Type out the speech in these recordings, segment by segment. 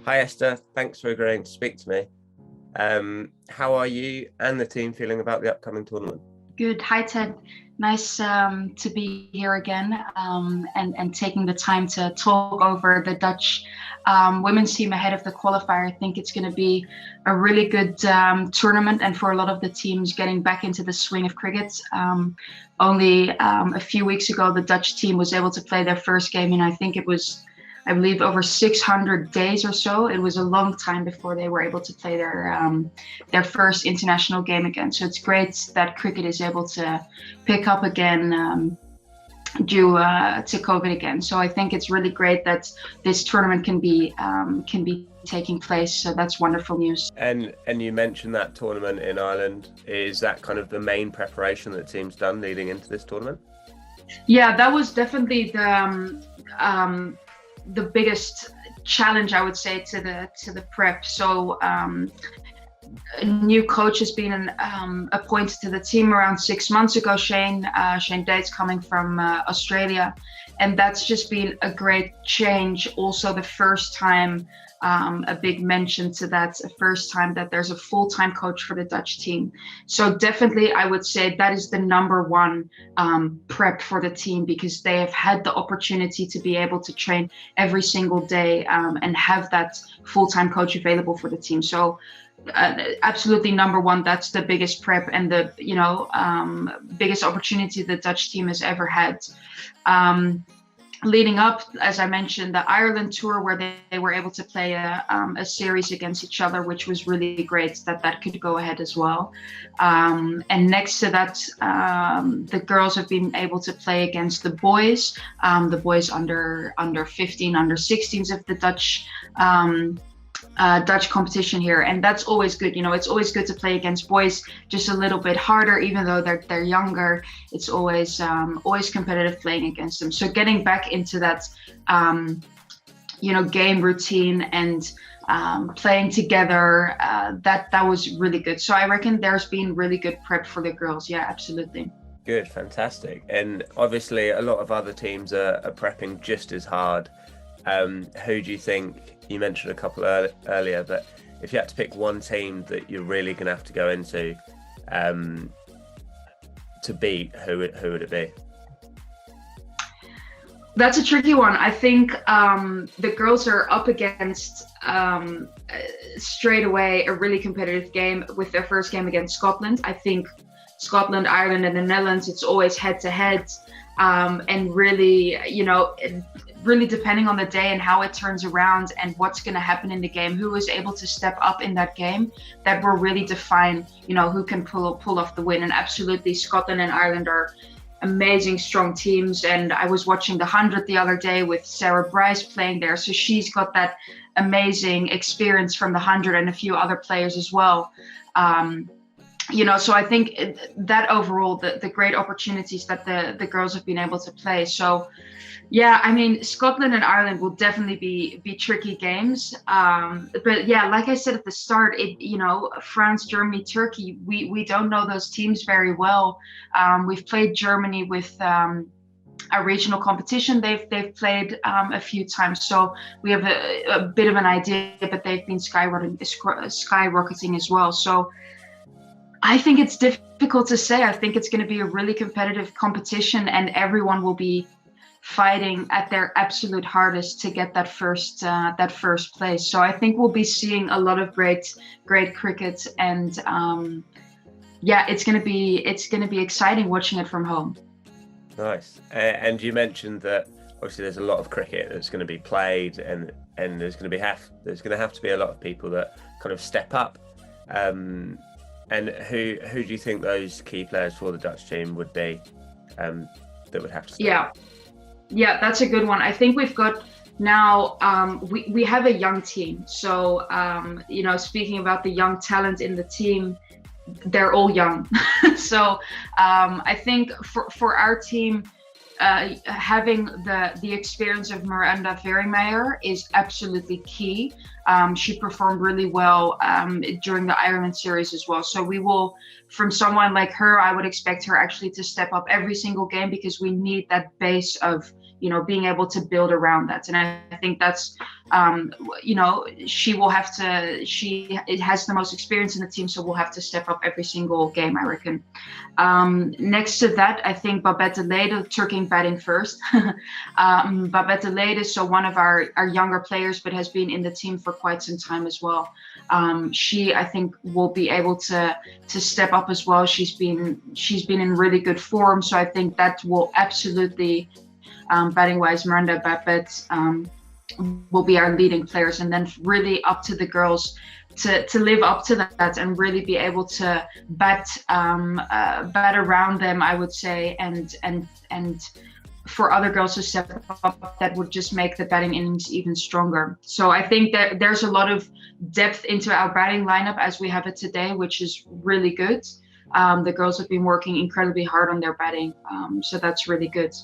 Hi Esther, thanks for agreeing to speak to me. How are you and the team feeling about the upcoming tournament? Good. Hi, Ted. Nice to be here again and taking the time to talk over the Dutch women's team ahead of the qualifier. I think it's going to be a really good tournament, and for a lot of the teams getting back into the swing of cricket. Only a few weeks ago, the Dutch team was able to play their first game, and I believe, over 600 days or so. It was a long time before they were able to play their first international game again. So it's great that cricket is able to pick up again due to COVID again. So I think it's really great that this tournament can be taking place. So that's wonderful news. And you mentioned that tournament in Ireland. Is that kind of the main preparation that the team's done leading into this tournament? Yeah, that was definitely the biggest challenge, I would say, to the prep. So a new coach has been appointed to the team around 6 months ago. Shane Dates, coming from Australia, and that's just been a great change. Also, the first time, a big mention to that, the first time that there's a full-time coach for the Dutch team. So definitely, I would say that is the number one prep for the team, because they have had the opportunity to be able to train every single day and have that full-time coach available for the team. So absolutely number one, that's the biggest prep and the biggest opportunity the Dutch team has ever had. Leading up, as I mentioned, the Ireland tour, where they were able to play a series against each other, which was really great that could go ahead as well. And next to that, the girls have been able to play against the boys under 15, under 16s of the Dutch competition here, and that's always good. It's always good to play against boys, just a little bit harder, even though they're younger. It's always competitive playing against them. So getting back into that, game routine and playing together, that was really good. So I reckon there's been really good prep for the girls. Yeah, absolutely. Good, fantastic. And obviously, a lot of other teams are prepping just as hard. Who do you think? You mentioned a couple earlier, but if you had to pick one team that you're really going to have to go into to beat, who would it be? That's a tricky one. I think the girls are up against straight away a really competitive game with their first game against Scotland. I think Scotland, Ireland, and the Netherlands, it's always head to head. And really, really depending on the day and how it turns around and what's going to happen in the game, who is able to step up in that game, that will really define, who can pull off the win. And absolutely, Scotland and Ireland are amazing, strong teams. And I was watching the 100 the other day with Sarah Bryce playing there. So she's got that amazing experience from the 100, and a few other players as well. So I think that overall, the great opportunities that the girls have been able to play. So, yeah, I mean, Scotland and Ireland will definitely be tricky games. But yeah, like I said at the start, France, Germany, Turkey, we don't know those teams very well. We've played Germany with a regional competition. They've played a few times, so we have a bit of an idea. But they've been skyrocketing as well. So I think it's difficult to say. I think it's going to be a really competitive competition, and everyone will be fighting at their absolute hardest to get that first place. So I think we'll be seeing a lot of great cricket, and it's going to be exciting watching it from home. Nice. And you mentioned that obviously there's a lot of cricket that's going to be played, and there's going to have to be a lot of people that kind of step up. And who do you think those key players for the Dutch team would be that would have to step up? Yeah, that's a good one. I think we've got now, we have a young team. So, speaking about the young talent in the team, they're all young. So I think for our team, having the experience of Miranda Vermeer is absolutely key. She performed really well during the Ireland series as well. So we will, from someone like her, I would expect her actually to step up every single game, because we need that base of being able to build around that. And I think that's, she has the most experience in the team, so we'll have to step up every single game, I reckon. Next to that, I think Babette de Lede, Turking batting first. Babette de Lede is one of our younger players, but has been in the team for quite some time as well. She, I think, will be able to step up as well. She's been in really good form, so I think that will absolutely, batting wise, Miranda, Babette will be our leading players, and then really up to the girls to live up to that and really be able to bat around them, I would say, and for other girls to step up, that would just make the batting innings even stronger. So I think that there's a lot of depth into our batting lineup as we have it today, which is really good. The girls have been working incredibly hard on their batting, so that's really good.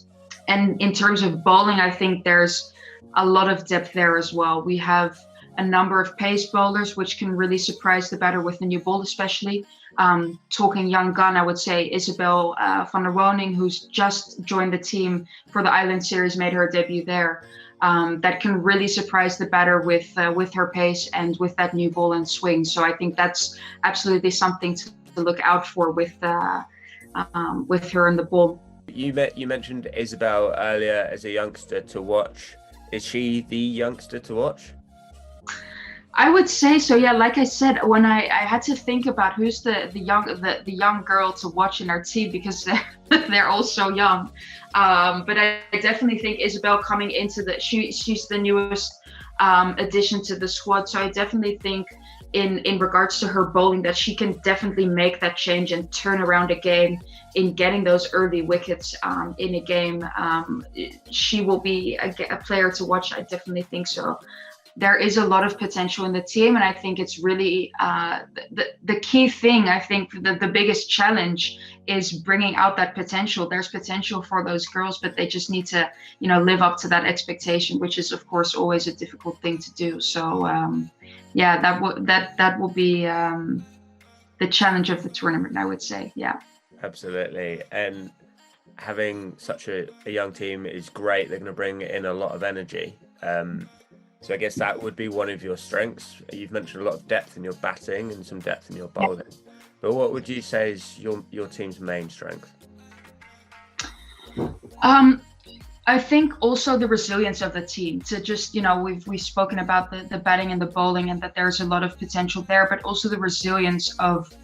And in terms of bowling, I think there's a lot of depth there as well. We have a number of pace bowlers, which can really surprise the batter with the new ball, especially. Talking young gun, I would say Isabel van der Woning, who's just joined the team for the Island Series, made her debut there. That can really surprise the batter with her pace and with that new ball and swing. So I think that's absolutely something to look out for with her in the ball. You mentioned Isabel earlier as a youngster to watch. Is she the youngster to watch? I would say so, yeah. Like I said, when I had to think about who's the young girl to watch in our team, because they're all so young. But I definitely think Isabel coming into she's the newest addition to the squad. So I definitely think in regards to her bowling that she can definitely make that change and turn around a game in getting those early wickets in a game. She will be a player to watch. I definitely think so. There is a lot of potential in the team, and I think it's really the key thing. I think the biggest challenge is bringing out that potential. There's potential for those girls, but they just need to, live up to that expectation, which is of course always a difficult thing to do. So yeah, that will be the challenge of the tournament, I would say. Yeah, absolutely. And having such a young team is great. They're going to bring in a lot of energy. So I guess that would be one of your strengths. You've mentioned a lot of depth in your batting and some depth in your bowling. But what would you say is your team's main strength? I think also the resilience of the team to just, we've spoken about the batting and the bowling and that there's a lot of potential there, but also the resilience of,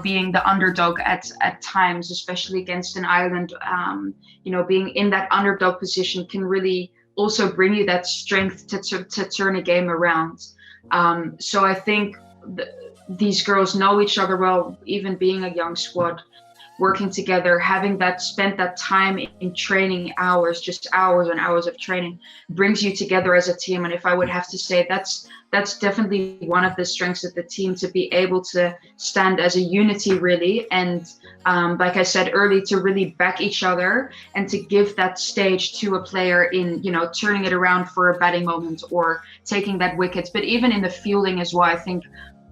being the underdog at times, especially against an island, being in that underdog position can really also bring you that strength to turn a game around. So I think these girls know each other well, even being a young squad, working together, spent that time in training hours, just hours and hours of training, brings you together as a team. And if I would have to say, that's definitely one of the strengths of the team, to be able to stand as a unity, really. And like I said earlier, to really back each other and to give that stage to a player in, turning it around for a batting moment or taking that wicket. But even in the fielding as well, I think,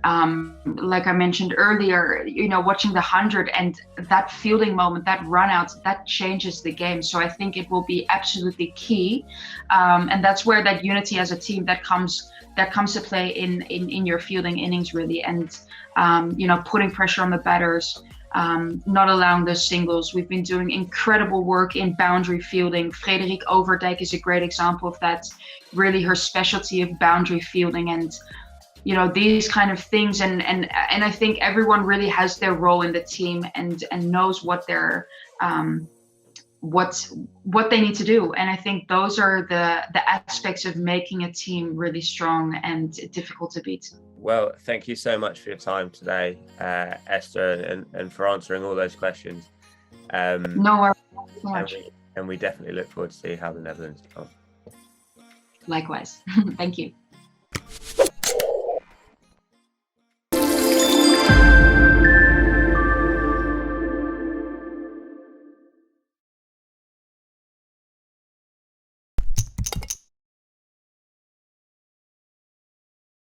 like I mentioned earlier, watching the 100 and that fielding moment, that run out, that changes the game. So I think it will be absolutely key. And that's where that unity as a team that comes to play in your fielding innings, really. And, putting pressure on the batters, not allowing those singles. We've been doing incredible work in boundary fielding. Frederik Overdijk is a great example of that. Really her specialty of boundary fielding and, these kind of things. And I think everyone really has their role in the team and knows what they're, what they need to do. And I think those are the aspects of making a team really strong and difficult to beat. Well, thank you so much for your time today, Esther, and for answering all those questions. No worries. Thank you so much. And we definitely look forward to see how the Netherlands go. Likewise. Thank you.